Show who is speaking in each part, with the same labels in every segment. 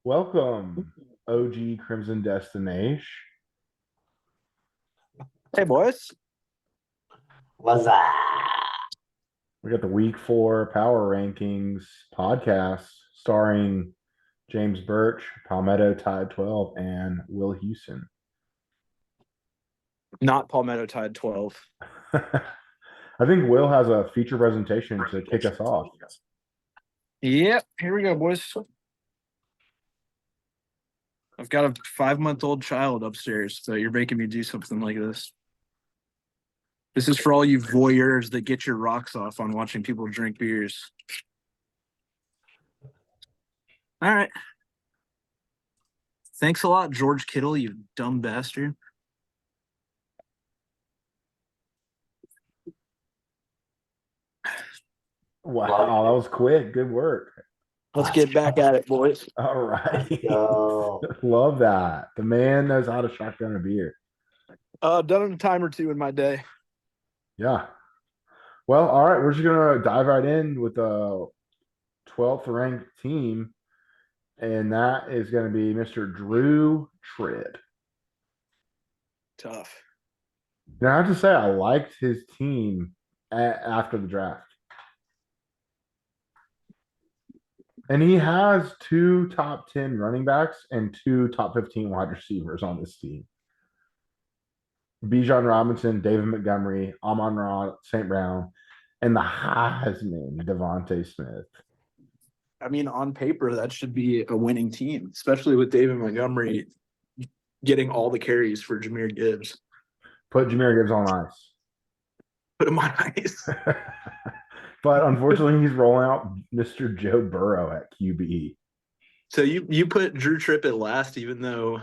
Speaker 1: Welcome, OG Crimson Destination.
Speaker 2: Hey, boys.
Speaker 3: What's that?
Speaker 1: We got the Week 4 Power Rankings podcast starring James Birch, Palmetto Tide 12, and Will Houston.
Speaker 2: Not Palmetto Tide 12.
Speaker 1: I think Will has a feature presentation to kick us off.
Speaker 2: Yep. Here we go, boys. I've got a 5-month-old child upstairs, so you're making me do something like this. This is for all you voyeurs that get your rocks off on watching people drink beers. All right. Thanks a lot, George Kittle, you dumb bastard.
Speaker 1: Wow, that was quick. Good work.
Speaker 2: Let's get back at it, boys.
Speaker 1: All right.
Speaker 3: Go.
Speaker 1: Love that. The man knows how to shotgun a beer.
Speaker 2: Done it a time or two in my day.
Speaker 1: Yeah. Well, all right. We're just going to dive right in with the 12th ranked team. And that is going to be Mr. Drew Tripp.
Speaker 2: Tough.
Speaker 1: Now, I have to say, I liked his team after the draft. And he has 2 top 10 running backs and 2 top 15 wide receivers on this team. Bijan Robinson, David Montgomery, Amon-Ra, St. Brown, and the Heisman, Devontae Smith.
Speaker 2: I mean, on paper, that should be a winning team, especially with David Montgomery getting all the carries for Jahmyr Gibbs.
Speaker 1: Put Jahmyr Gibbs on ice.
Speaker 2: Put him on ice.
Speaker 1: But unfortunately, he's rolling out Mr. Joe Burrow at QB.
Speaker 2: So you put Drew Tripp at last, even though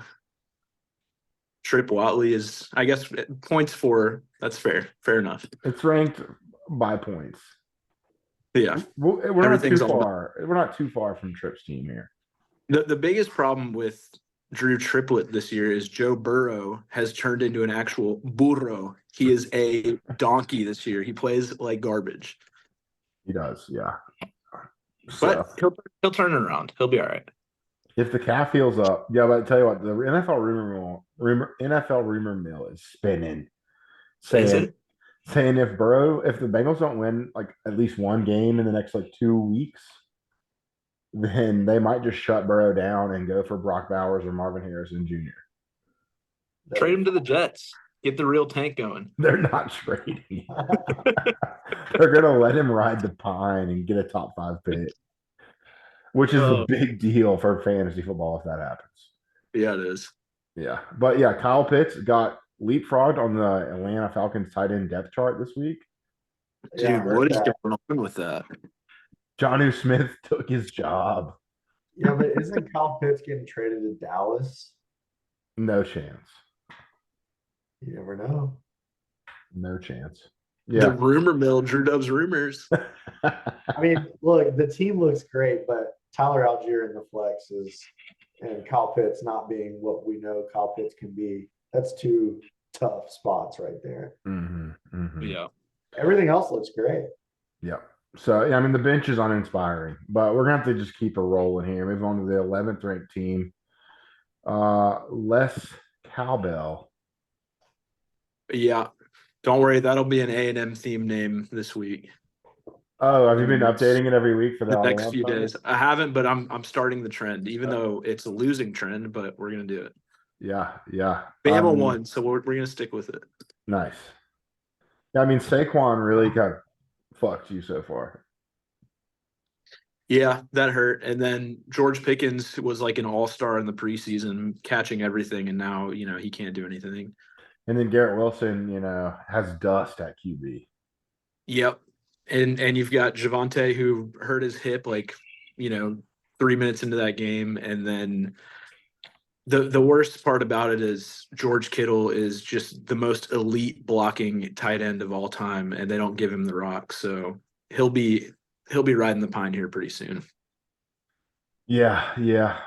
Speaker 2: Tripp Watley is, I guess, points for. That's fair. Fair enough.
Speaker 1: It's ranked by points.
Speaker 2: Yeah.
Speaker 1: We're not too far. We're not too far from Tripp's team here.
Speaker 2: The biggest problem with Drew Triplet this year is Joe Burrow has turned into an actual burro. He is a donkey this year. He plays like garbage.
Speaker 1: He does, yeah.
Speaker 2: But he'll turn it around. He'll be all right.
Speaker 1: If the calf heals up, yeah. But I tell you what, the NFL rumor mill is spinning, saying if the Bengals don't win like at least one game in the next like 2 weeks, then they might just shut Burrow down and go for Brock Bowers or Marvin Harrison Jr.
Speaker 2: Trade him to the Jets. Get the real tank going.
Speaker 1: They're not trading. They're gonna let him ride the pine and get a top 5 pick, which is a big deal for fantasy football if that happens.
Speaker 2: Yeah, it is.
Speaker 1: Yeah, but yeah, Kyle Pitts got leapfrogged on the Atlanta Falcons tight end depth chart this week.
Speaker 2: Dude, what is going on with that?
Speaker 1: Jonnu Smith took his job.
Speaker 3: Yeah, but isn't Kyle Pitts getting traded to Dallas?
Speaker 1: No chance.
Speaker 3: You never know.
Speaker 1: No chance.
Speaker 2: Yeah. The rumor mill, Drew Dub's rumors.
Speaker 3: I mean, look, the team looks great, but Tyler Algier in the flex and Kyle Pitts not being what we know Kyle Pitts can be. That's 2 tough spots right there.
Speaker 2: Yeah.
Speaker 3: Everything else looks great.
Speaker 1: Yeah. So, yeah, I mean, the bench is uninspiring, but we're going to have to just keep a rolling here. Move on to the 11th ranked team. Les Cowbell.
Speaker 2: Yeah. Don't worry. That'll be an A&M theme name this week.
Speaker 1: Oh, have you been updating it every week for
Speaker 2: the next few days? I haven't, but I'm starting the trend, even though it's a losing trend, but we're going to do it.
Speaker 1: Yeah, yeah.
Speaker 2: Bama won, so we're going to stick with it.
Speaker 1: Nice. Yeah, I mean, Saquon really kind of fucked you so far.
Speaker 2: Yeah, that hurt. And then George Pickens was like an all-star in the preseason, catching everything, and now, he can't do anything.
Speaker 1: And then Garrett Wilson, has dust at QB.
Speaker 2: Yep. And you've got Javonte who hurt his hip 3 minutes into that game. And then the worst part about it is George Kittle is just the most elite blocking tight end of all time, and they don't give him the rock. So he'll be riding the pine here pretty soon.
Speaker 1: Yeah.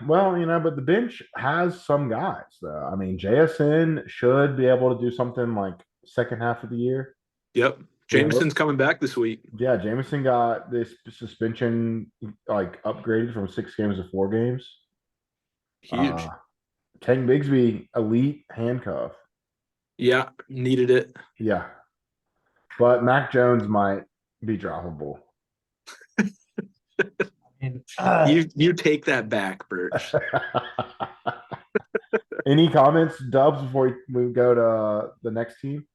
Speaker 1: Well, but the bench has some guys, though. I mean, JSN should be able to do something like second half of the year.
Speaker 2: Yep. Jameson's coming back this week.
Speaker 1: Yeah, Jameson got this suspension upgraded from 6 games to 4 games.
Speaker 2: Huge.
Speaker 1: Tank Bigsby, elite handcuff.
Speaker 2: Yeah, needed it.
Speaker 1: Yeah. But Mac Jones might be droppable.
Speaker 3: And,
Speaker 2: You take that back, Birch.
Speaker 1: Any comments, Dubs, before we go to the next team?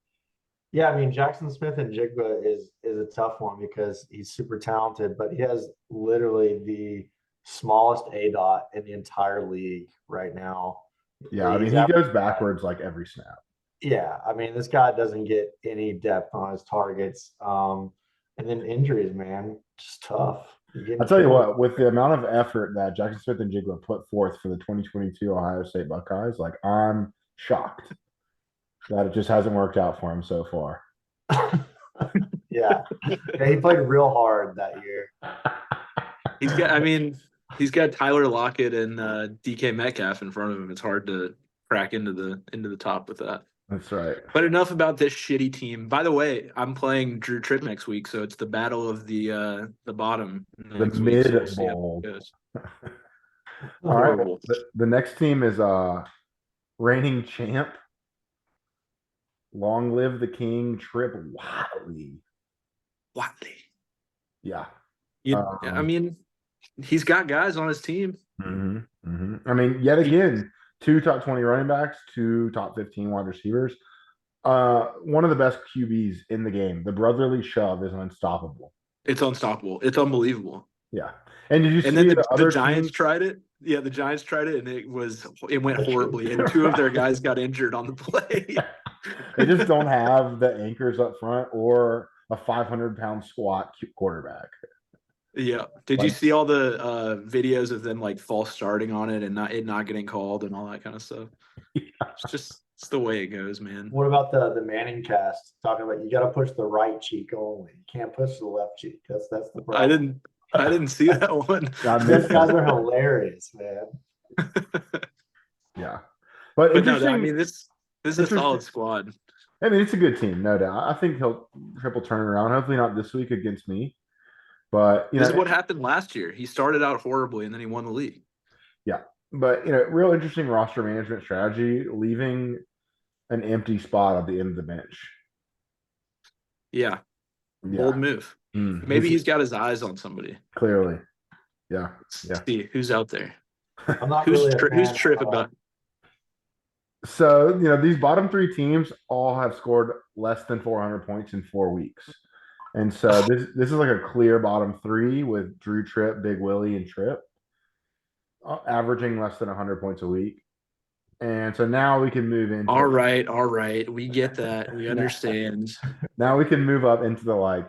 Speaker 3: yeah, I mean Jackson Smith and Jigba is a tough one because he's super talented, but he has literally the smallest A dot in the entire league right now.
Speaker 1: Yeah, I mean,
Speaker 3: He's
Speaker 1: he
Speaker 3: averaging
Speaker 1: goes backwards like every snap.
Speaker 3: Yeah, I mean, this guy doesn't get any depth on his targets. And then injuries, man, just tough. You're
Speaker 1: I'll
Speaker 3: getting
Speaker 1: tell you
Speaker 3: killed.
Speaker 1: what, with the amount of effort that Jackson Smith and Jigba put forth for the 2022 Ohio State Buckeyes, like I'm shocked that it just hasn't worked out for him so far.
Speaker 3: Yeah. Yeah, he played real hard that year.
Speaker 2: He's got Tyler Lockett and DK Metcalf in front of him. It's hard to crack into the top with that.
Speaker 1: That's right.
Speaker 2: But enough about this shitty team. By the way, I'm playing Drew Tripp next week, so it's the battle of the bottom
Speaker 1: The
Speaker 2: next week. So we'll
Speaker 1: mid
Speaker 2: see how
Speaker 1: bowl.
Speaker 2: it goes.
Speaker 1: All right.
Speaker 2: Horrible.
Speaker 1: The next team is reigning champ. Long live the king, Trip Watley.
Speaker 2: Watley.
Speaker 1: Yeah.
Speaker 2: I mean, he's got guys on his team.
Speaker 1: I mean, yet again, 2 top 20 running backs, 2 top 15 wide receivers. One of the best QBs in the game. The brotherly shove is unstoppable.
Speaker 2: It's unstoppable. It's unbelievable.
Speaker 1: Yeah. And did you see
Speaker 2: then
Speaker 1: the other
Speaker 2: Giants
Speaker 1: teams?
Speaker 2: tried it? Yeah, the Giants tried it, and it went horribly. And 2 of their guys got injured on the play.
Speaker 1: They just don't have the anchors up front or a 500-pound squat quarterback.
Speaker 2: Yeah. Did you see all the videos of them like false starting on it and not getting called and all that kind of stuff? Yeah. It's the way it goes, man.
Speaker 3: What about the Manning cast? Talking about you got to push the right cheek only. You can't push the left cheek. That's the problem.
Speaker 2: I didn't see that one.
Speaker 3: These guys are hilarious, man.
Speaker 1: Yeah. But
Speaker 2: no, I mean this is a solid squad.
Speaker 1: I mean, it's a good team, no doubt. I think he'll triple turn around. Hopefully not this week against me. But
Speaker 2: this is what happened last year. He started out horribly and then he won the league.
Speaker 1: Yeah. But real interesting roster management strategy, leaving an empty spot at the end of the bench.
Speaker 2: Yeah. Bold move. Maybe he's got his eyes on somebody.
Speaker 1: Clearly. Yeah.
Speaker 2: Let's see who's out there.
Speaker 3: I'm not
Speaker 2: who's
Speaker 3: really
Speaker 2: Tripp about?
Speaker 1: So, these bottom 3 teams all have scored less than 400 points in 4 weeks. And so this is like a clear bottom 3 with Drew Tripp, Big Willie, and Tripp averaging less than 100 points a week. And so now we can move into.
Speaker 2: All right. We get that. We understand.
Speaker 1: Now we can move up into the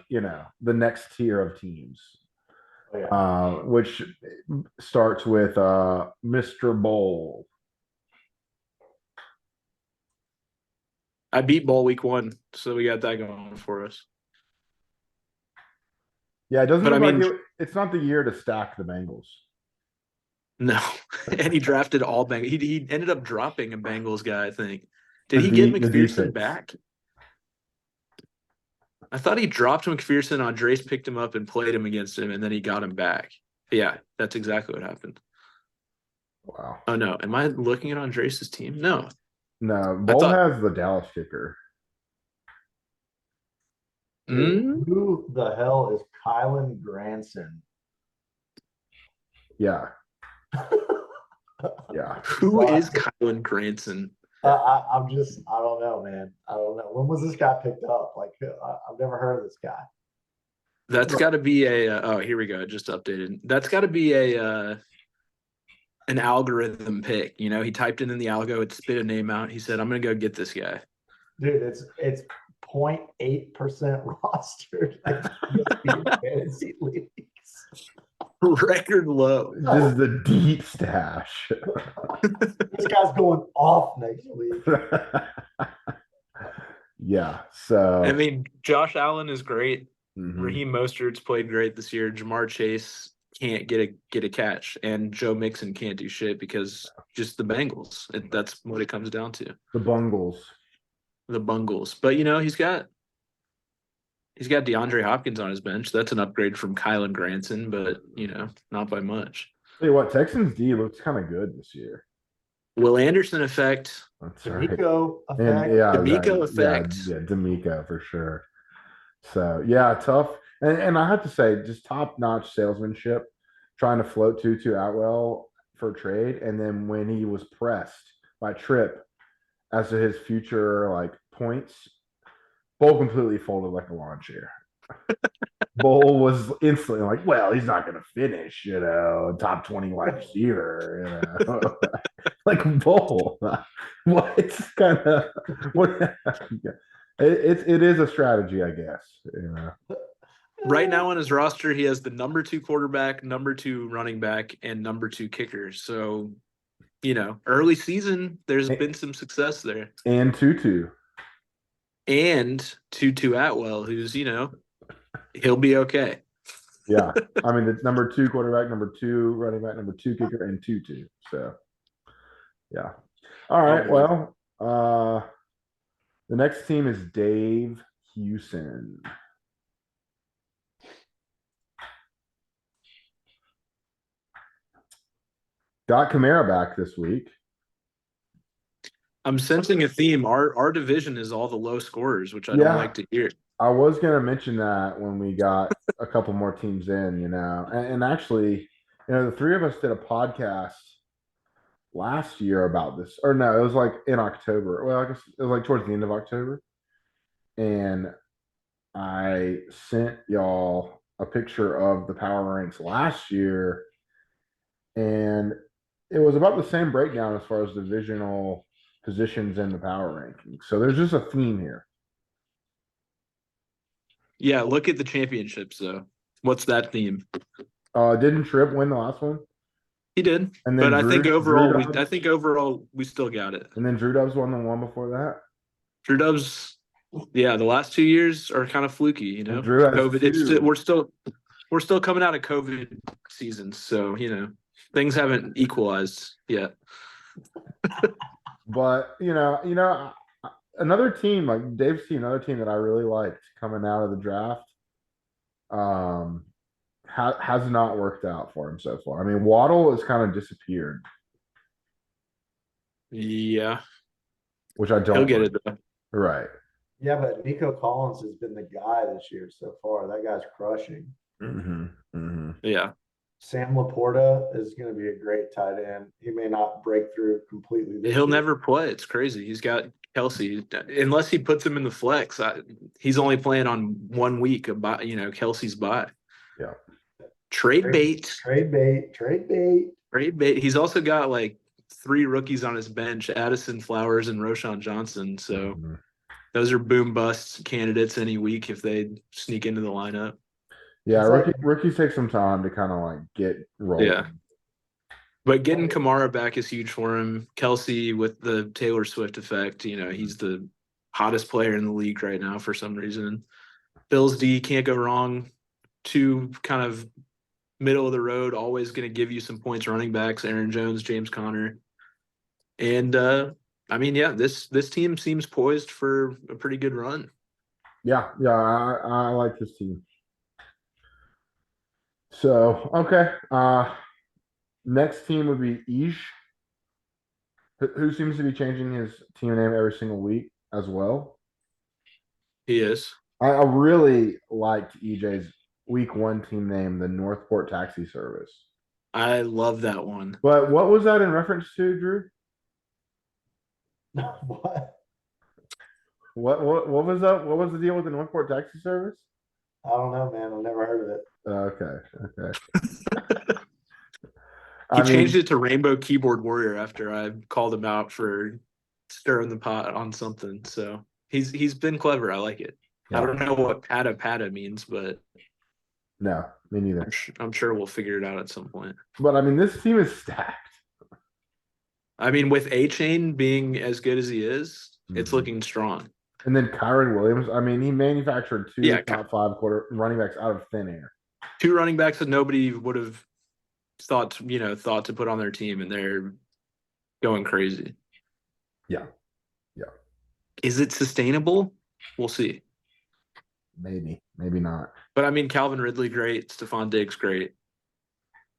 Speaker 1: the next tier of teams, which starts with Mr. Bowl.
Speaker 2: I beat Bowl week 1, so we got that going for us.
Speaker 1: Yeah, it doesn't look like it's not the year to stack the Bengals.
Speaker 2: No, and he drafted all Bengals. He ended up dropping a Bengals guy, I think. Did he get McPherson back? I thought he dropped McPherson. Andres picked him up and played him against him, and then he got him back. Yeah, that's exactly what happened.
Speaker 1: Wow.
Speaker 2: Oh, no. Am I looking at Andres' team? No.
Speaker 1: No, Bowl has the Dallas kicker.
Speaker 3: Who the hell is Kylan Granson?
Speaker 1: Yeah. Yeah.
Speaker 2: Who is Kylan Granson?
Speaker 3: I don't know, man. I don't know. When was this guy picked up? I've never heard of this guy.
Speaker 2: That's got to be oh, here we go. It just updated. That's got to be an algorithm pick. He typed it in the algo, it spit a name out. He said, I'm going to go get this guy.
Speaker 3: Dude, it's 0.8% rostered fantasy leagues.
Speaker 2: Record low.
Speaker 1: This is the deep stash.
Speaker 3: This guy's going off next week.
Speaker 1: Yeah. So
Speaker 2: I mean, Josh Allen is great. Raheem Mostert's played great this year. Jamar Chase can't get a catch, and Joe Mixon can't do shit because just the Bengals. That's what it comes down to.
Speaker 1: The Bungles.
Speaker 2: But he's got DeAndre Hopkins on his bench. That's an upgrade from Kylan Granson, but not by much.
Speaker 1: Tell you what, Texans D looks kind of good this year.
Speaker 2: Will Anderson effect.
Speaker 1: That's right.
Speaker 3: D'Amico
Speaker 1: And
Speaker 3: effect.
Speaker 1: yeah,
Speaker 2: D'Amico effect.
Speaker 1: yeah, D'Amico for sure. So yeah, tough. And I have to say, just top-notch salesmanship, trying to float Tutu Atwell for trade, and then when he was pressed by Tripp as to his future like points, Bull completely folded like a lawn chair. Bull was instantly like, well, he's not going to finish, top 20 wide receiver, like Bull. What kind of what? It is a strategy, I guess.
Speaker 2: Right now on his roster, he has the number 2 quarterback, number 2 running back, and number 2 kicker. So, early season, there's been some success there.
Speaker 1: And Tutu.
Speaker 2: And Tutu Atwell, who's, he'll be okay.
Speaker 1: Yeah. I mean, it's number 2 quarterback, number 2 running back, number 2 kicker, and Tutu. So, yeah. All right. Well, the next team is Dave Hewson. Got Kamara back this week.
Speaker 2: I'm sensing a theme. Our division is all the low scorers, which I don't like to hear.
Speaker 1: I was going to mention that when we got a couple more teams in, and actually, the three of us did a podcast last year about this, or no, it was like in October. Well, I guess it was like towards the end of October. And I sent y'all a picture of the power ranks last year, and it was about the same breakdown as far as divisional positions in the power rankings. So there's just a theme here.
Speaker 2: Yeah, look at the championships though. What's that theme?
Speaker 1: Didn't Tripp win the last one?
Speaker 2: He did,
Speaker 1: and then
Speaker 2: but I think overall we still got it.
Speaker 1: And then Drew Dubs won the one before that.
Speaker 2: Drew Dubs, yeah, the last 2 years are kind of fluky,
Speaker 1: Drew has
Speaker 2: COVID. We're still coming out of COVID seasons, so things haven't equalized yet.
Speaker 1: But another team like Dave's team, another team that I really liked coming out of the draft, has not worked out for him so far. I mean, Waddle has kind of disappeared.
Speaker 2: Yeah,
Speaker 1: which I don't.
Speaker 2: He'll get it though.
Speaker 1: Right.
Speaker 3: Yeah, but Nico Collins has been the guy this year so far. That guy's crushing.
Speaker 2: Yeah.
Speaker 3: Sam Laporta is going to be a great tight end. He may not break through completely.
Speaker 2: He'll never play. It's crazy. He's got Kelsey. Unless he puts him in the flex, he's only playing on 1 week about Kelsey's bye.
Speaker 1: Yeah.
Speaker 2: Trade bait. He's also got like 3 rookies on his bench: Addison, Flowers, and Roshan Johnson. So those are boom bust candidates any week if they sneak into the lineup.
Speaker 1: Yeah, rookies take some time to kind of like get rolling.
Speaker 2: Yeah. But getting Kamara back is huge for him. Kelsey with the Taylor Swift effect, he's the hottest player in the league right now for some reason. Bills D can't go wrong. 2 kind of middle of the road, always going to give you some points running backs: Aaron Jones, James Conner. And this team seems poised for a pretty good run.
Speaker 1: Yeah, I like this team. So, okay. Next team would be Ish, who seems to be changing his team name every single week as well.
Speaker 2: He is.
Speaker 1: I really liked EJ's week 1 team name, the Northport Taxi Service.
Speaker 2: I love that one.
Speaker 1: But what was that in reference to, Drew?
Speaker 3: What?
Speaker 1: What was up? What was the deal with the Northport Taxi Service?
Speaker 3: I don't know, man. I've never heard of it.
Speaker 1: Okay.
Speaker 2: He changed it to Rainbow Keyboard Warrior after I called him out for stirring the pot on something. So he's been clever. I like it. Yeah. I don't know what pata means, but
Speaker 1: no, me neither.
Speaker 2: I'm sure we'll figure it out at some point.
Speaker 1: But this team is stacked.
Speaker 2: With A-Chain being as good as he is, it's looking strong.
Speaker 1: And then Kyron Williams, he manufactured 2 top 5 running backs out of thin air.
Speaker 2: 2 running backs that nobody would have thought to put on their team, and they're going crazy.
Speaker 1: Yeah.
Speaker 2: Is it sustainable? We'll see.
Speaker 1: Maybe not.
Speaker 2: But Calvin Ridley, great. Stephon Diggs, great.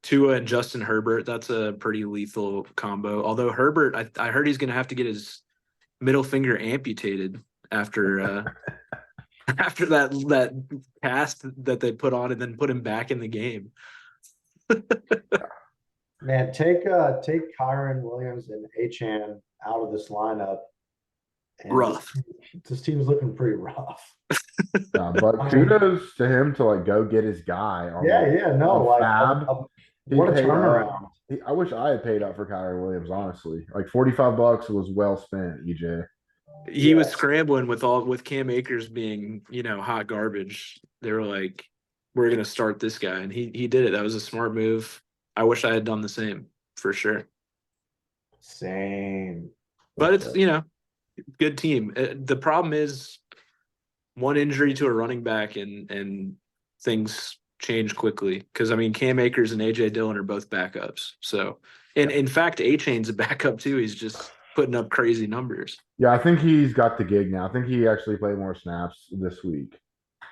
Speaker 2: Tua and Justin Herbert, that's a pretty lethal combo. Although Herbert, I heard he's going to have to get his middle finger amputated after after that cast that they put on and then put him back in the game.
Speaker 3: Man, take Kyron Williams and Achan out of this lineup. And
Speaker 2: Rough.
Speaker 3: This team's looking pretty rough.
Speaker 1: But kudos to him to like go get his guy.
Speaker 3: What a turnaround.
Speaker 1: I wish I had paid up for Kyron Williams, honestly. Like $45 was well spent, EJ.
Speaker 2: He was scrambling with Cam Akers being, hot garbage. They were like, we're gonna start this guy, and he did it. That was a smart move. I wish I had done the same for sure.
Speaker 3: Same.
Speaker 2: But it's good team. The problem is one injury to a running back and things change quickly. Because Cam Akers and AJ Dillon are both backups. So, and in fact, A-Chain's a backup too. He's just putting up crazy numbers.
Speaker 1: Yeah, I think he's got the gig now. I think he actually played more snaps this week.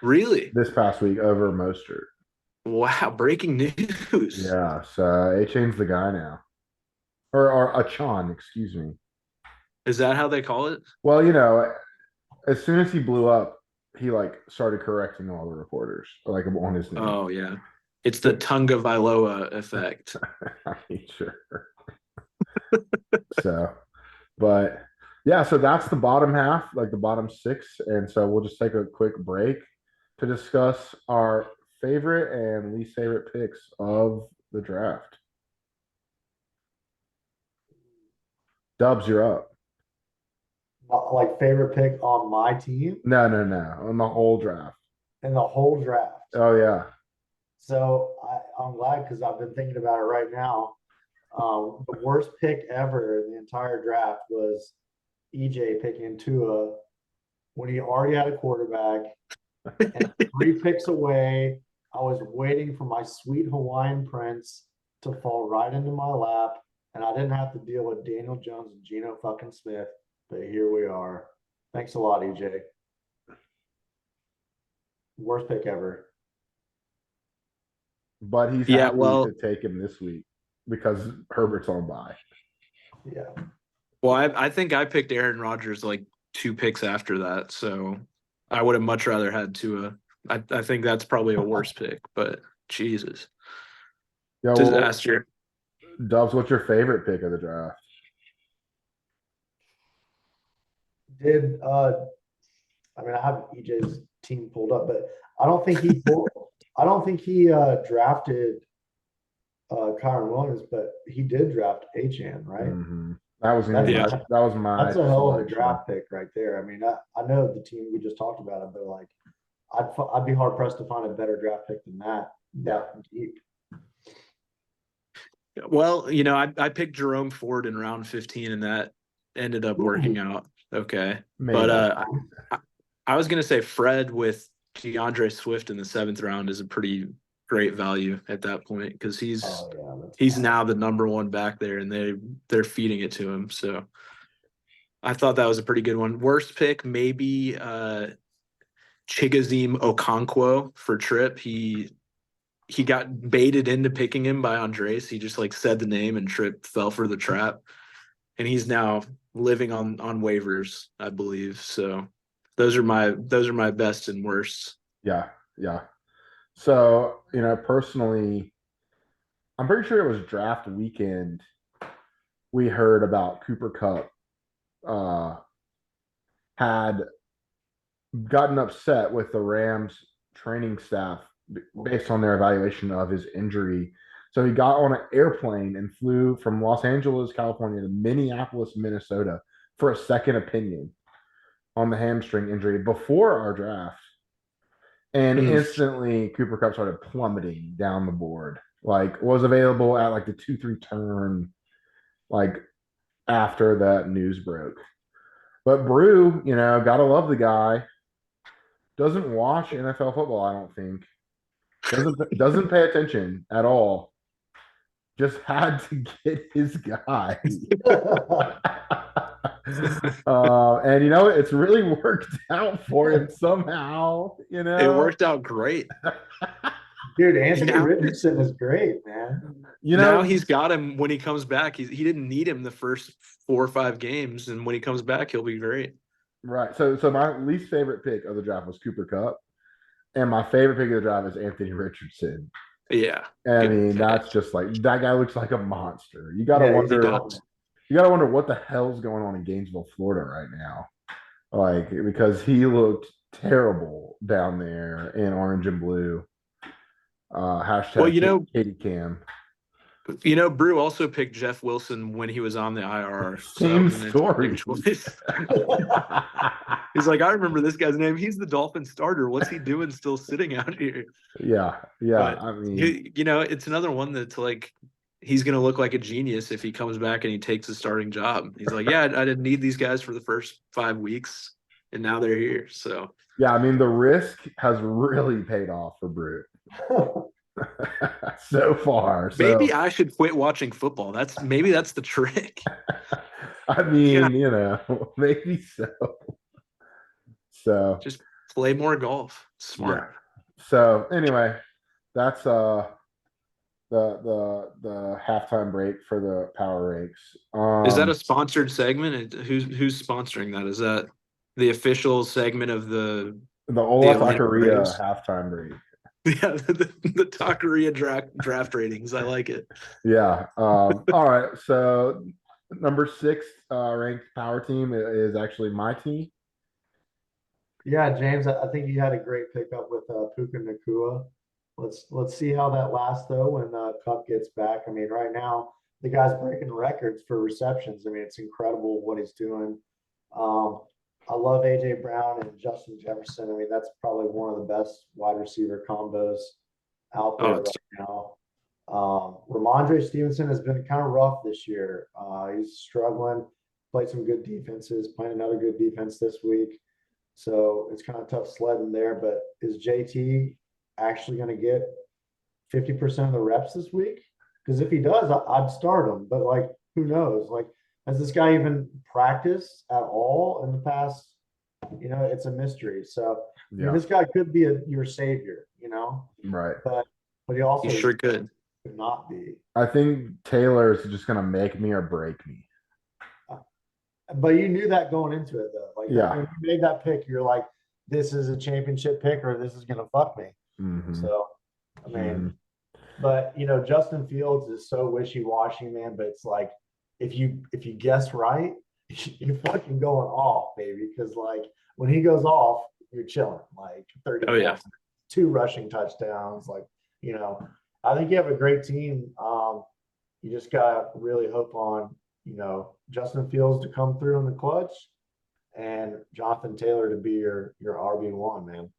Speaker 2: Really?
Speaker 1: This past week over Mostert.
Speaker 2: Wow, breaking news.
Speaker 1: Yeah, so A-Chain's the guy now. Or Achan, excuse me.
Speaker 2: Is that how they call it?
Speaker 1: Well, as soon as he blew up, he started correcting all the reporters on his name.
Speaker 2: Oh yeah. It's the Tunga Vailoa effect.
Speaker 1: Sure. But yeah, so that's the bottom half, like the bottom six. And so we'll just take a quick break to discuss our favorite and least favorite picks of the draft. Dubs, you're up.
Speaker 3: Like favorite pick on my team?
Speaker 1: No. On the whole draft.
Speaker 3: In the whole draft.
Speaker 1: Oh yeah.
Speaker 3: So I'm glad because I've been thinking about it right now. The worst pick ever in the entire draft was EJ picking Tua when he already had a quarterback. And 3 picks away, I was waiting for my sweet Hawaiian prince to fall right into my lap, and I didn't have to deal with Daniel Jones and Geno fucking Smith. But here we are. Thanks a lot, EJ. Worst pick ever.
Speaker 1: But he's happy to take him this week because Herbert's on bye.
Speaker 3: Yeah.
Speaker 2: Well, I think I picked Aaron Rodgers 2 picks after that, so I would have much rather had Tua. I think that's probably a worse pick, but Jesus.
Speaker 1: Yeah,
Speaker 2: disaster.
Speaker 1: Dubs, what's your favorite pick of the draft?
Speaker 3: I have EJ's team pulled up, but I don't think he drafted Kyron Williams, but he did draft Achan, right?
Speaker 1: Mm-hmm. That was my.
Speaker 3: That's a hell of a draft pick right there. I know the team we just talked about it, but I'd be hard pressed to find a better draft pick than that. That deep.
Speaker 2: Well, I picked Jerome Ford in round 15, and that ended up working out okay. Maybe. But I was gonna say Fred with DeAndre Swift in the 7th round is a pretty great value at that point because he's now the number 1 back there, and they're feeding it to him. So I thought that was a pretty good one. Worst pick, maybe Chigoziem Okonkwo for Trip. He got baited into picking him by Andres. He just said the name and Trip fell for the trap. And he's now living on waivers, I believe. So those are my best and worst.
Speaker 1: Yeah. So, personally, I'm pretty sure it was draft weekend. We heard about Cooper Kupp had gotten upset with the Rams training staff based on their evaluation of his injury. So he got on an airplane and flew from Los Angeles, California to Minneapolis, Minnesota for a second opinion on the hamstring injury before our draft. And instantly Cooper Kupp started plummeting down the board. Was available at the 2-3 turn, after that news broke. But Brew, gotta love the guy. Doesn't watch NFL football, I don't think. Doesn't pay attention at all. Just had to get his guy. And it's really worked out for him somehow.
Speaker 2: It worked out great.
Speaker 3: Dude, Anthony
Speaker 2: Now,
Speaker 3: Richardson is great, man.
Speaker 2: now he's got him when he comes back. He didn't need him the first 4 or 5 games, and when he comes back, he'll be great.
Speaker 1: Right. So my least favorite pick of the draft was Cooper Cup, and my favorite pick of the draft is Anthony Richardson.
Speaker 2: Yeah.
Speaker 1: I mean, that's just like that guy looks like a monster. You gotta
Speaker 3: Yeah, he
Speaker 1: wonder.
Speaker 3: does.
Speaker 1: You gotta wonder what the hell's going on in Gainesville, Florida, right now. Like because he looked terrible down there in orange and blue. Hashtag
Speaker 2: Well,
Speaker 1: Katie Cam.
Speaker 2: Brew also picked Jeff Wilson when he was on the IR.
Speaker 1: Same
Speaker 2: So,
Speaker 1: story.
Speaker 2: He's like, I remember this guy's name. He's the Dolphin starter. What's he doing still sitting out here?
Speaker 1: Yeah.
Speaker 2: But,
Speaker 1: I mean,
Speaker 2: it's another one that's like, he's going to look like a genius if he comes back and he takes a starting job. He's like, yeah, I didn't need these guys for the first 5 weeks, and now they're here. So,
Speaker 1: yeah, I mean, the risk has really paid off for Brew. So far.
Speaker 2: Maybe I should quit watching football. Maybe that's the trick.
Speaker 1: I mean, maybe so. So
Speaker 2: just play more golf. Smart.
Speaker 1: Yeah. So anyway, that's the halftime break for the power ranks.
Speaker 2: Is that a sponsored segment? Who's sponsoring that? Is that the official segment of the
Speaker 1: Ola Taqueria halftime break?
Speaker 2: Yeah, the Taqueria draft ratings. I like it.
Speaker 1: Yeah. All right. So number 6 ranked power team is actually my team.
Speaker 3: Yeah, James, I think you had a great pickup with Puka Nakua. Let's see how that lasts though when Cup gets back. I mean, right now the guy's breaking records for receptions. I mean, it's incredible what he's doing. I love AJ Brown and Justin Jefferson. I mean, that's probably one of the best wide receiver combos out there right now. Ramondre Stevenson has been kind of rough this year. He's struggling. Played some good defenses. Playing another good defense this week. So it's kind of tough sledding there. But is JT actually going to get 50% of the reps this week? Because if he does, I'd start him. But like, who knows? Like, has this guy even practiced at all in the past? It's a mystery. So I mean, this guy could be your savior.
Speaker 1: Right.
Speaker 3: But he also
Speaker 2: sure could
Speaker 3: not be.
Speaker 1: I think Taylor is just going to make me or break me.
Speaker 3: But you knew that going into it, though. Like, when you made that pick, you're like, this is a championship pick, or this is going to fuck me.
Speaker 1: Mm-hmm.
Speaker 3: So, I mean, but Justin Fields is so wishy-washy, man. But it's like, if you guess right, you're fucking going off, baby. Because like when he goes off, you're chilling. Like 30 points, 2 rushing touchdowns. Like I think you have a great team. You just gotta really hope on Justin Fields to come through in the clutch and Jonathan Taylor to be your RB1, man.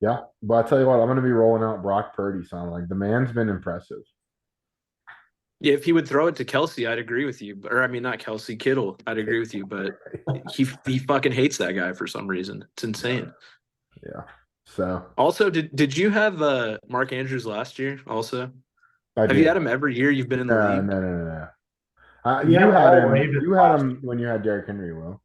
Speaker 1: Yeah, but I tell you what, I'm going to be rolling out Brock Purdy. Son, like the man's been impressive.
Speaker 2: Yeah, if he would throw it to Kelsey, I'd agree with you. Or I mean, not Kelsey, Kittle. I'd agree with you, but he fucking hates that guy for some reason. It's insane.
Speaker 1: Yeah. So
Speaker 2: also, did you have Mark Andrews last year? Also,
Speaker 1: have
Speaker 2: you had him every year you've been in the league?
Speaker 1: No. You had him when you had Derrick Henry, Will.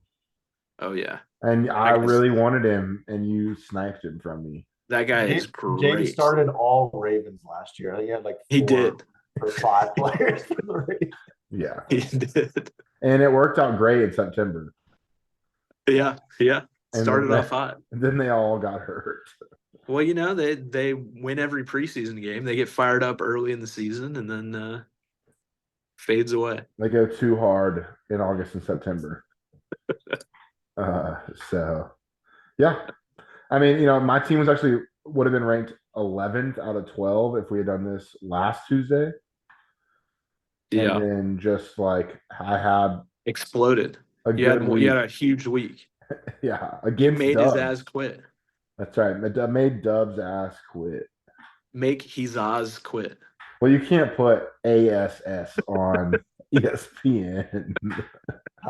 Speaker 2: Oh yeah.
Speaker 1: And I really wanted him, and you sniped him from me.
Speaker 2: That guy is great.
Speaker 3: James started all Ravens last year. He had like 4
Speaker 2: he did
Speaker 3: or 5 players for the Ravens.
Speaker 1: Yeah,
Speaker 2: he did,
Speaker 1: and it worked out great in September.
Speaker 2: Yeah. Started off hot.
Speaker 1: Then they all got hurt.
Speaker 2: Well, they win every preseason game. They get fired up early in the season, and then fades away.
Speaker 1: They go too hard in August and September. So, yeah. I mean, my team would have been ranked 11th out of 12 if we had done this last Tuesday.
Speaker 2: Yeah.
Speaker 1: And then just like I had
Speaker 2: exploded. You had a huge week.
Speaker 1: Yeah.
Speaker 2: You made Dubs. His ass quit.
Speaker 1: That's right. I made Dubs' ass quit.
Speaker 2: Make his ass quit.
Speaker 1: Well, you can't put ASS on ESPN.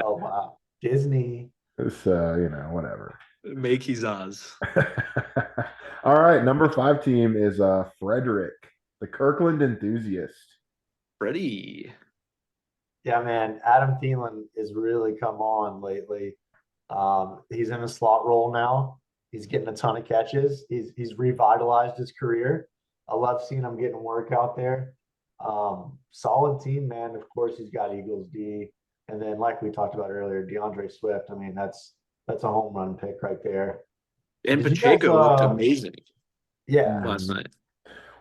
Speaker 3: Oh, wow. Disney.
Speaker 1: So, whatever.
Speaker 2: Make his ass.
Speaker 1: All right. Number 5 team is Frederick, the Kirkland enthusiast.
Speaker 2: Freddie.
Speaker 3: Yeah, man. Adam Thielen has really come on lately. He's in a slot role now. He's getting a ton of catches. He's revitalized his career. I love seeing him getting work out there. Solid team, man. Of course, he's got Eagles D, and then like we talked about earlier, DeAndre Swift. I mean, that's a home run pick right there.
Speaker 2: And
Speaker 3: Did you guys?
Speaker 2: Pacheco looked amazing
Speaker 3: Yeah,
Speaker 2: last night.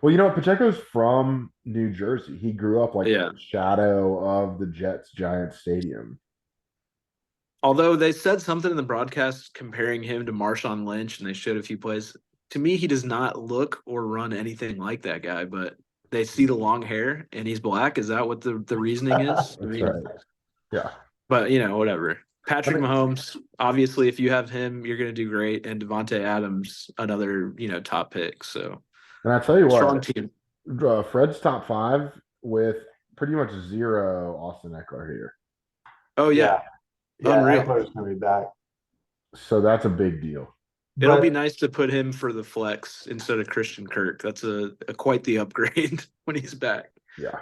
Speaker 1: Well, Pacheco's from New Jersey. He grew up like in the shadow of the Jets Giants Stadium.
Speaker 2: Although they said something in the broadcast comparing him to Marshawn Lynch, and they showed a few plays. To me, he does not look or run anything like that guy, but they see the long hair and he's black. Is that what the reasoning is?
Speaker 1: That's right. Yeah.
Speaker 2: But, whatever. Patrick Mahomes, obviously, if you have him, you're going to do great. And Devontae Adams, another, top pick. So,
Speaker 1: and I tell you
Speaker 2: strong
Speaker 1: what,
Speaker 2: team.
Speaker 1: Fred's top 5 with pretty much 0 Austin Eckler here.
Speaker 2: Oh, yeah. Unreal.
Speaker 3: Eckler's going to be back.
Speaker 1: So that's a big deal.
Speaker 2: It'll be nice to put him for the flex instead of Christian Kirk. That's a quite the upgrade when he's back.
Speaker 1: Yeah.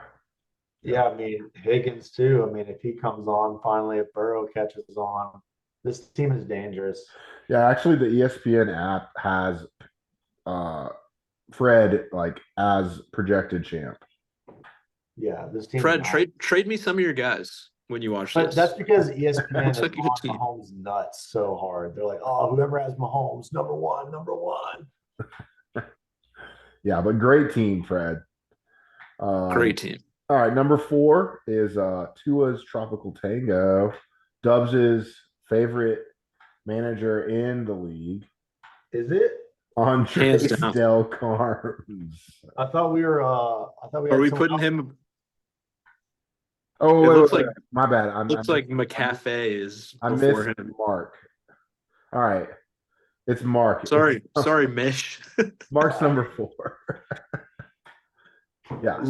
Speaker 3: Yeah, I mean, Higgins too. I mean, if he comes on finally, if Burrow catches on, this team is dangerous.
Speaker 1: Yeah, actually the ESPN app has Fred like as projected champ.
Speaker 3: Yeah, this team.
Speaker 2: Fred, trade me some of your guys when you watch this.
Speaker 3: That's because ESPN is on Mahomes nuts so hard. They're like, oh, whoever has Mahomes, number one.
Speaker 1: Yeah, but great team, Fred.
Speaker 2: Great team.
Speaker 1: All right, number 4 is Tua's Tropical Tango, Dubs' favorite manager in the league.
Speaker 3: Is it?
Speaker 1: Andres Del Carms.
Speaker 3: I thought we were. Are
Speaker 2: we putting him?
Speaker 1: Oh,
Speaker 2: it looks like
Speaker 1: my bad.
Speaker 2: Looks like McCafe is.
Speaker 1: I missed him. Mark. All right, it's Mark.
Speaker 2: Sorry, Mish.
Speaker 1: Mark's number 4. Yeah.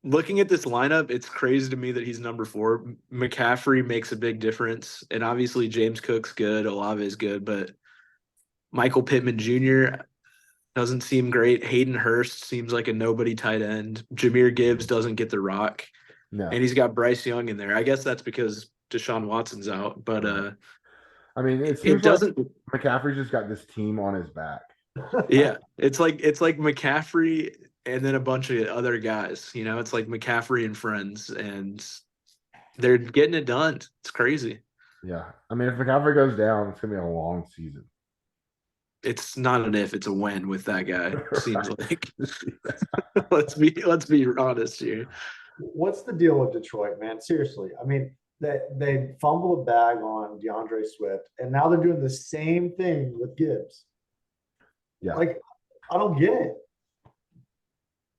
Speaker 2: Looking at this lineup, it's crazy to me that he's number 4. McCaffrey makes a big difference, and obviously James Cook's good, Olave's good, but Michael Pittman Jr. doesn't seem great. Hayden Hurst seems like a nobody tight end. Jahmyr Gibbs doesn't get the rock.
Speaker 1: No.
Speaker 2: And he's got Bryce Young in there. I guess that's because Deshaun Watson's out, but
Speaker 1: I mean, it doesn't. Like McCaffrey's just got this team on his back.
Speaker 2: Yeah, it's like McCaffrey and then a bunch of other guys. It's like McCaffrey and friends, and they're getting it done. It's crazy.
Speaker 1: Yeah, I mean, if McCaffrey goes down, it's gonna be a long season.
Speaker 2: It's not an if, it's a when with that guy. Seems like. let's be honest here.
Speaker 3: What's the deal with Detroit, man? Seriously, I mean, they fumbled a bag on DeAndre Swift, and now they're doing the same thing with Gibbs.
Speaker 1: Yeah,
Speaker 3: like I don't get it.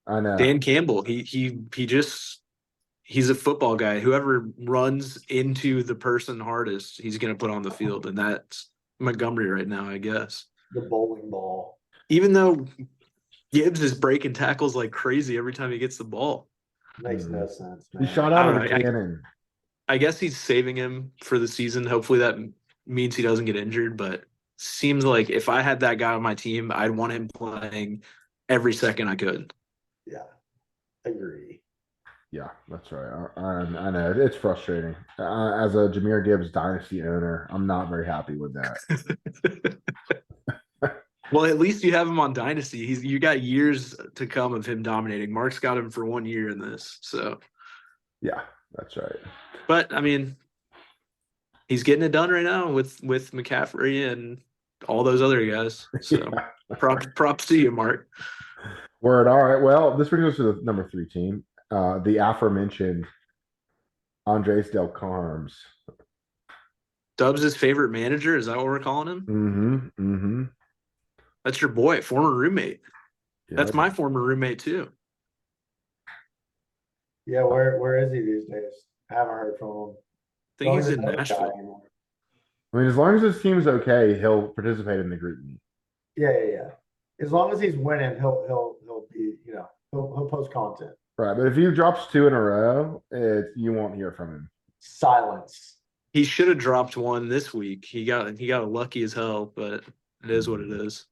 Speaker 1: I know.
Speaker 2: Dan Campbell, he's a football guy. Whoever runs into the person hardest, he's going to put on the field, and that's Montgomery right now, I guess.
Speaker 3: The bowling ball.
Speaker 2: Even though Gibbs is breaking tackles like crazy every time he gets the ball.
Speaker 3: Makes no sense, man.
Speaker 1: He shot out of a cannon.
Speaker 2: I guess he's saving him for the season. Hopefully that means he doesn't get injured, but seems like if I had that guy on my team, I'd want him playing every second I could.
Speaker 3: Yeah, agree.
Speaker 1: Yeah, that's right. I know. It's frustrating. As a Jahmyr Gibbs dynasty owner, I'm not very happy with that.
Speaker 2: Well, at least you have him on Dynasty. You got years to come of him dominating. Mark's got him for 1 year in this, so
Speaker 1: yeah, that's right.
Speaker 2: But I mean, he's getting it done right now with McCaffrey and all those other guys. So props to you, Mark.
Speaker 1: Word. All right. Well, this brings us to the number 3 team, the aforementioned Andres Del Carms.
Speaker 2: Dubs' favorite manager. Is that what we're calling him?
Speaker 1: Mm-hmm. Mm-hmm.
Speaker 2: That's your boy, former roommate. Yep. That's my former roommate too.
Speaker 3: Yeah, where is he these days? I haven't heard from him.
Speaker 2: I think he's in Nashville.
Speaker 1: I mean, as long as his team's okay, he'll participate in the group meet.
Speaker 3: Yeah. As long as he's winning, he'll be, he'll post content.
Speaker 1: Right, but if he drops 2 in a row, you won't hear from him.
Speaker 3: Silence.
Speaker 2: He should have dropped 1 this week. He got lucky as hell, but it is what it is.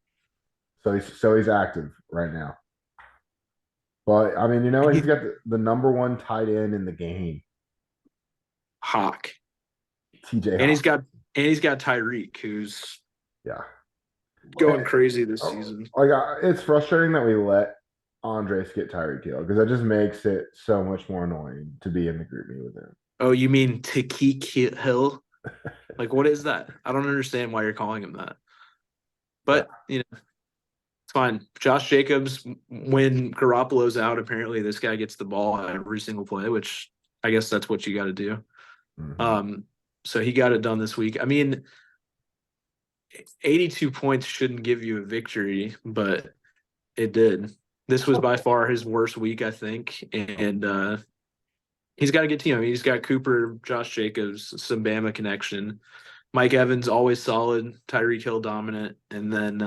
Speaker 1: So he's active right now. But I mean, he's got the number 1 tight end in the game.
Speaker 2: Hawk.
Speaker 1: TJ Hawk.
Speaker 2: And he's got Tyreek, who's
Speaker 1: going
Speaker 2: crazy this season.
Speaker 1: Like it's frustrating that we let Andre skip Tyreek Hill because that just makes it so much more annoying to be in the group meet with him.
Speaker 2: Oh, you mean Tyreek Hill? Like, what is that? I don't understand why you're calling him that. But, you know, it's fine. Josh Jacobs, when Garoppolo's out, apparently this guy gets the ball every single play, which I guess that's what you got to do.
Speaker 1: Mhm.
Speaker 2: So he got it done this week. I mean, 82 points shouldn't give you a victory, but it did. This was by far his worst week, I think. And he's got a good team. I mean, he's got Cooper, Josh Jacobs, some Bama connection. Mike Evans, always solid. Tyreek Hill, dominant. And then,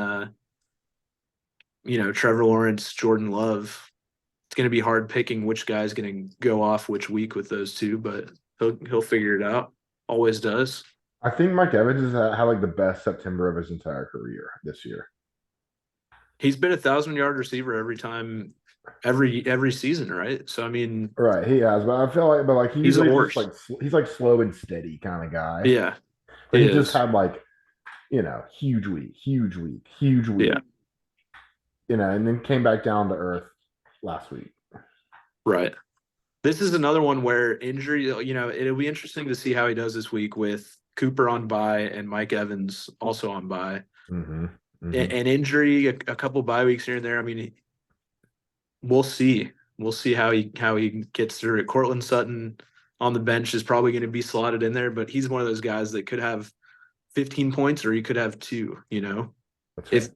Speaker 2: Trevor Lawrence, Jordan Love. It's going to be hard picking which guy's going to go off which week with those two, but he'll figure it out. Always does.
Speaker 1: I think Mike Evans has had like the best September of his entire career this year.
Speaker 2: He's been 1,000-yard receiver every season, right? So I mean,
Speaker 1: Right, he has, but I feel like
Speaker 2: he's a
Speaker 1: usually
Speaker 2: horse.
Speaker 1: just like he's like slow and steady kind of guy.
Speaker 2: Yeah,
Speaker 1: but he just had like huge week,
Speaker 2: Yeah,
Speaker 1: and then came back down to earth last week.
Speaker 2: right. This is another one where injury. It'll be interesting to see how he does this week with Cooper on bye and Mike Evans also on bye.
Speaker 1: Mm-hmm. Mm-hmm.
Speaker 2: An injury, a couple bye weeks here and there. I mean, we'll see. We'll see how he gets through it. Cortland Sutton on the bench is probably going to be slotted in there, but he's one of those guys that could have 15 points or he could have 2.
Speaker 1: That's right.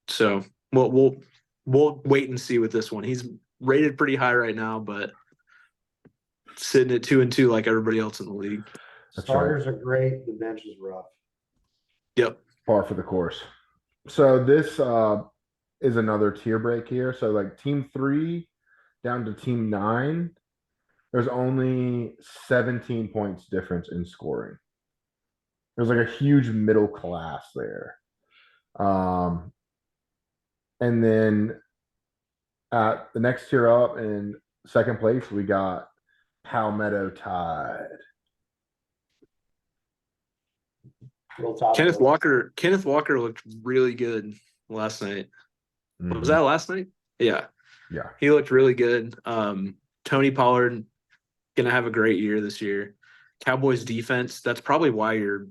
Speaker 2: So, we'll wait and see with this one. He's rated pretty high right now, but sitting at 2-2 like everybody else in the league.
Speaker 3: Starters are great. The bench is rough.
Speaker 2: Yep.
Speaker 1: Par for the course. So this is another tier break here. So like team 3 down to team 9, there's only 17 points difference in scoring. There's like a huge middle class there. And then at the next tier up in second place, we got Palmetto Tide.
Speaker 2: Kenneth Walker looked really good last night. Mm-hmm. Was that last night? Yeah.
Speaker 1: Yeah.
Speaker 2: He looked really good. Tony Pollard gonna have a great year this year. Cowboys defense, that's probably why you're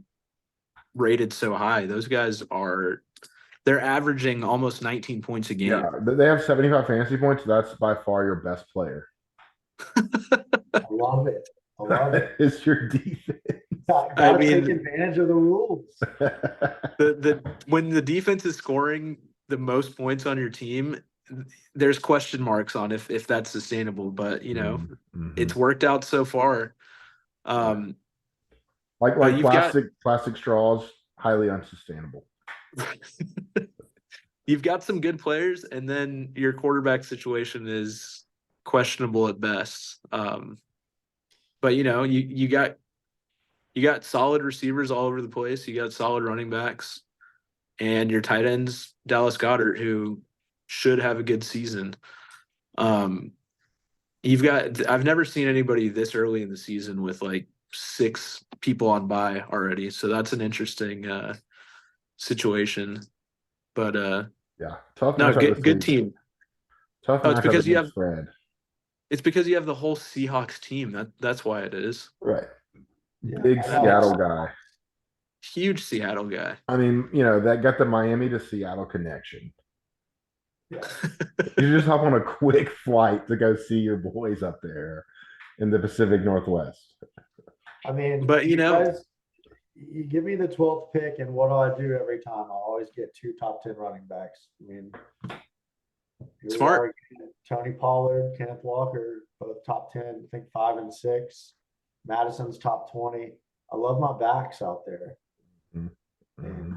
Speaker 2: rated so high. Those guys they're averaging almost 19 points a game.
Speaker 1: Yeah, they have 75 fantasy points. That's by far your best player.
Speaker 3: I love it.
Speaker 1: It's your defense.
Speaker 3: Gotta take advantage of the rules.
Speaker 2: When the defense is scoring the most points on your team, there's question marks on if that's sustainable. But it's worked out so far.
Speaker 1: Like plastic straws, highly unsustainable.
Speaker 2: You've got some good players, and then your quarterback situation is questionable at best. But you got solid receivers all over the place. You got solid running backs, and your tight ends, Dallas Goedert, who should have a good season. I've never seen anybody this early in the season with like 6 people on bye already. So that's an interesting situation. But
Speaker 1: yeah, tough.
Speaker 2: No, good team.
Speaker 1: Tough.
Speaker 2: It's because you have spread. It's because you have the whole Seahawks team. That's why it is.
Speaker 1: Right. Yeah. Big Seattle guy.
Speaker 2: Huge Seattle guy.
Speaker 1: I mean, that got the Miami to Seattle connection. Yeah. You just hop on a quick flight to go see your boys up there in the Pacific Northwest.
Speaker 3: I mean,
Speaker 2: but
Speaker 3: you give me the 12th pick, and what do I do every time? I'll always get 2 top 10 running backs. I mean,
Speaker 2: smart.
Speaker 3: Tony Pollard, Kenneth Walker, both top 10. I think 5 and 6. Madison's top 20. I love my backs out there.
Speaker 1: Mm-hmm.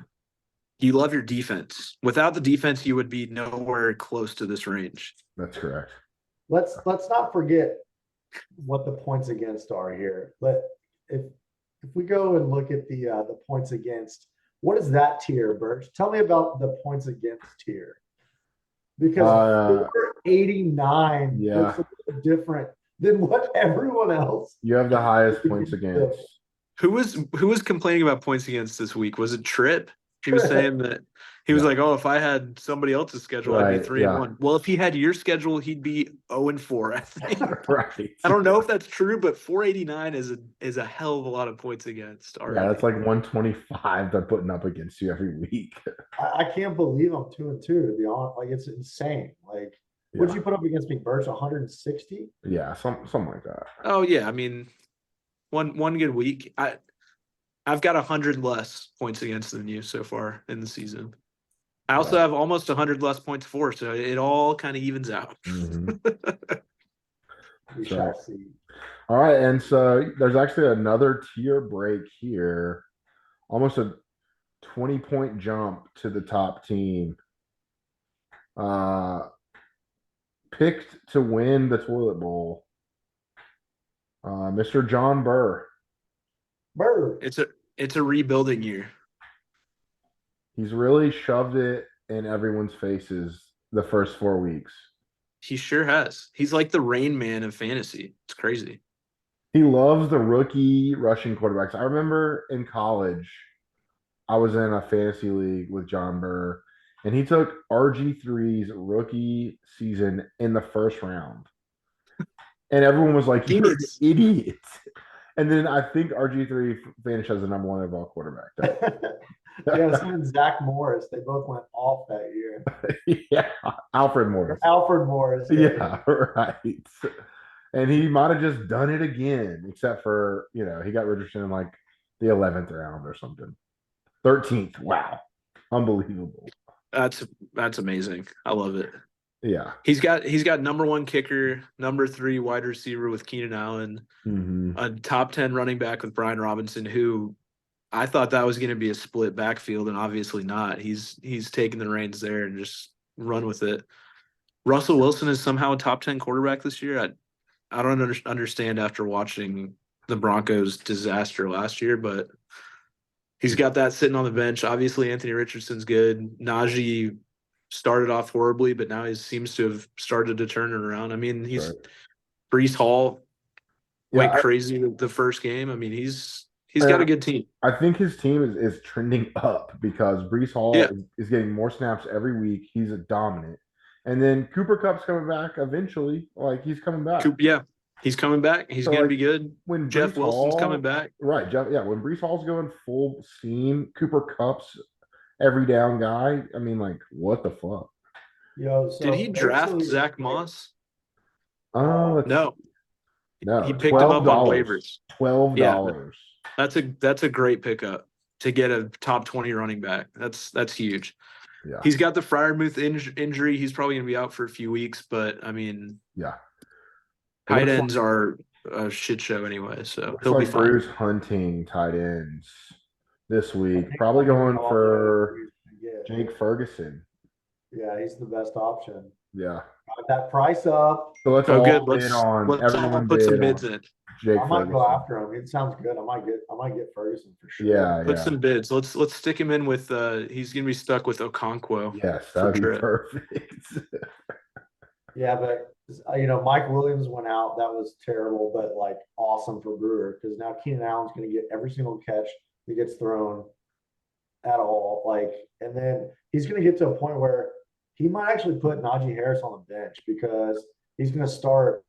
Speaker 2: You love your defense. Without the defense, you would be nowhere close to this range.
Speaker 1: That's correct.
Speaker 3: Let's not forget what the points against are here. If we go and look at the points against, what is that tier, Birch? Tell me about the points against tier. Because 89 looks a little different than what everyone else.
Speaker 1: You have the highest points against.
Speaker 2: Who was complaining about points against this week? Was it Tripp? He was saying that he was
Speaker 1: Yeah.
Speaker 2: like, "Oh, if I had somebody else's schedule, I'd be
Speaker 1: Right,
Speaker 2: 3-1." Well, if he had your schedule, he'd be 0-4. I think.
Speaker 1: Right.
Speaker 2: I don't know if that's true, but 489 is a hell of a lot of points against
Speaker 1: Yeah,
Speaker 2: already.
Speaker 1: that's like 125 they're putting up against you every week.
Speaker 3: I can't believe I'm 2-2, to be honest. Like, it's insane. Like, what'd
Speaker 1: Yeah.
Speaker 3: you put up against me, Birch? 160?
Speaker 1: Yeah, something like that.
Speaker 2: Oh yeah, I mean, one good week. I've got 100 less points against than you so far in the season. I also
Speaker 1: Yeah.
Speaker 2: have almost 100 less points for, so it all kind of evens out.
Speaker 1: Mhm.
Speaker 3: We
Speaker 1: So,
Speaker 3: shall see.
Speaker 1: all right, and so there's actually another tier break here. Almost a 20-point jump to the top team. Picked to win the toilet bowl. Mr. John Burr.
Speaker 3: Bird.
Speaker 2: It's a rebuilding year.
Speaker 1: He's really shoved it in everyone's faces the first 4 weeks.
Speaker 2: He sure has. He's like the Rain Man of fantasy. It's crazy.
Speaker 1: He loves the rookie rushing quarterbacks. I remember in college, I was in a fantasy league with John Burr, and he took RG3's rookie season in the first round. And everyone was like, "You're an
Speaker 2: Genius.
Speaker 1: idiot." And then I think RG3 finished as the number one overall quarterback.
Speaker 3: Yeah, him and Zach Morris, they both went off that year.
Speaker 1: Yeah, Alfred Morris.
Speaker 3: Alfred Morris.
Speaker 1: Yeah, right. And he might have just done it again, except for, he got Richardson in like the 11th round or something. 13th. Wow. Unbelievable.
Speaker 2: That's amazing. I love it.
Speaker 1: Yeah.
Speaker 2: He's got number one kicker, number 3 wide receiver with Keenan Allen,
Speaker 1: Mm-hmm.
Speaker 2: a top 10 running back with Brian Robinson, who I thought that was going to be a split backfield, and obviously not. He's taken the reins there and just run with it. Russell Wilson is somehow a top 10 quarterback this year. I don't understand after watching the Broncos disaster last year, but he's got that sitting on the bench. Obviously, Anthony Richardson's good. Najee started off horribly, but now he seems to have started to turn it around. I mean, he's
Speaker 1: Right.
Speaker 2: Brees Hall went
Speaker 1: Yeah,
Speaker 2: crazy the first game. I mean, he's got a good team.
Speaker 1: I think his team is trending up because Brees Hall
Speaker 2: Yeah,
Speaker 1: is getting more snaps every week. He's a dominant. And then Cooper Cup's coming back eventually. Like, he's coming back.
Speaker 2: Yeah, he's coming back. He's
Speaker 1: So,
Speaker 2: going to
Speaker 1: like,
Speaker 2: be good.
Speaker 1: when
Speaker 2: Jeff
Speaker 1: Brees
Speaker 2: Wilson's coming
Speaker 1: Hall,
Speaker 2: back.
Speaker 1: right, Jeff, yeah, when Brees Hall's going full steam, Cooper Cup's every down guy. I mean, like, what the fuck?
Speaker 3: Yo, so
Speaker 2: Did he draft
Speaker 3: basically,
Speaker 2: Zach
Speaker 3: like,
Speaker 2: Moss?
Speaker 1: No,
Speaker 2: No, he
Speaker 1: no,
Speaker 2: picked him up on
Speaker 1: $12.
Speaker 2: waivers. Yeah,
Speaker 1: $12.
Speaker 2: that's a great pickup to get a top 20 running back. That's huge.
Speaker 1: Yeah,
Speaker 2: He's got the Freiermuth injury. He's probably going to be out for a few weeks, but I mean,
Speaker 1: yeah.
Speaker 2: tight ends are a shit show anyway, so
Speaker 1: Looks
Speaker 2: he'll be
Speaker 1: like
Speaker 2: fine.
Speaker 1: Bruce hunting tight ends this
Speaker 3: I
Speaker 1: week.
Speaker 3: think
Speaker 1: Probably
Speaker 3: that's
Speaker 1: going
Speaker 3: all
Speaker 1: for
Speaker 3: yeah,
Speaker 1: Jake Ferguson.
Speaker 3: yeah, he's the best option.
Speaker 1: Yeah.
Speaker 3: Got that price up.
Speaker 1: So let's
Speaker 2: Oh,
Speaker 1: all
Speaker 2: good.
Speaker 1: bid on
Speaker 2: Let's all
Speaker 1: everyone
Speaker 2: put some
Speaker 1: bid
Speaker 2: bids
Speaker 1: on
Speaker 2: in.
Speaker 1: Jake
Speaker 3: I might go
Speaker 1: Ferguson.
Speaker 3: after him. It sounds good. I might get Ferguson for sure.
Speaker 1: Yeah,
Speaker 2: Put
Speaker 1: yeah.
Speaker 2: some bids. Let's stick him in with. He's going to be stuck with Okonkwo.
Speaker 1: Yes,
Speaker 2: for
Speaker 1: that'd be
Speaker 2: sure.
Speaker 1: perfect.
Speaker 3: Yeah, but Mike Williams went out. That was terrible, but like awesome for Brewer because now Keenan Allen's going to get every single catch that gets thrown at all. Like, and then he's going to get to a point where he might actually put Najee Harris on the bench because he's going to start